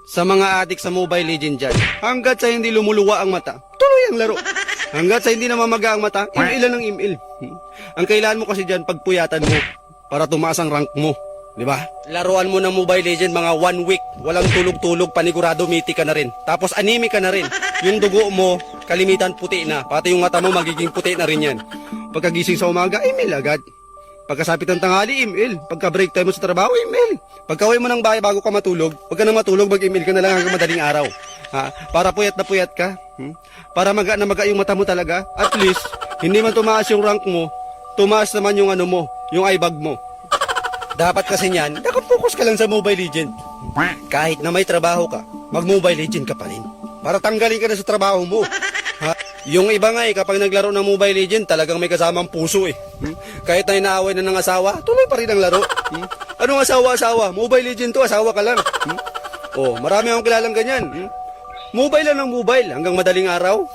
Sa mga adik sa Mobile Legends dyan, hanggat sa hindi lumuluwa ang mata, tuloy ang laro. Hanggat sa hindi namamaga ang mata, email ng email. Ang kailangan mo kasi dyan, pagpuyatan mo para tumaas ang rank mo. Di ba? Laruan mo ng Mobile Legends mga 1 week, walang tulog-tulog, panigurado mythic ka na rin. Tapos anime ka na rin. Yung dugo mo, kalimitan puti na. Pati yung mata mo magiging puti na rin yan. Pagkagising sa umaga, email agad. Pagkasapit ng tanghali, email. Pagka break time mo sa trabaho, email. Pagka-uwi mo ng bahay bago ka matulog, huwag ka na matulog, mag-email ka na lang hanggang madaling araw. Ha? Para puyat na puyat ka. Para maga na maga yung mata mo talaga. At least, hindi man tumaas yung rank mo, tumaas naman yung ano mo, yung eyebag mo. Dapat kasi niyan, nakafocus ka lang sa Mobile Legend. Kahit na may trabaho ka, mag-Mobile Legend ka pa rin. Para tanggalin ka na sa trabaho mo. Ha? Yung iba nga kapag naglaro ng Mobile Legend, talagang may kasamang puso . Kahit na inaaway na ng asawa, tuloy pa rin ang laro. Anong asawa-asawa? Mobile Legend to, asawa ka lang. Oh, marami akong kilalang ganyan. Mobile lang ng mobile hanggang madaling araw.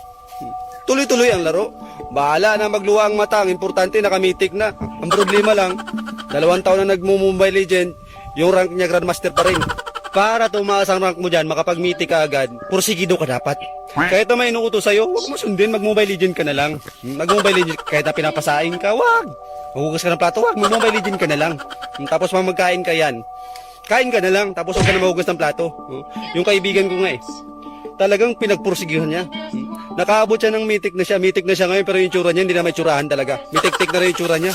Tuloy-tuloy ang laro. Bahala na magluwa ang mata, ang importante nakamitik na. Ang problema lang, 2 taon na nagmo-Mobile Legend, yung rank niya Grandmaster pa rin. Para tumaas ang rank mo dyan, makapag-mythic ka agad, pursigido ka dapat. Kahit na may inuutos sa'yo, huwag mo sundin, mag-Mobile Legend ka na lang. Mag-Mobile Legend, kahit na pinapasain ka, wag. Magugas ka ng plato, wag, mag-Mobile Legend ka na lang. Tapos magkain ka yan. Kain ka na lang, tapos huwag ka na magugas ng plato. Yung kaibigan ko nga talagang pinagpursigihan niya. Nakaabot siya ng mythic na siya ngayon, pero yung tsura niya, hindi na may tsurahan talaga. Mythic-tic na rin yung tsura niya.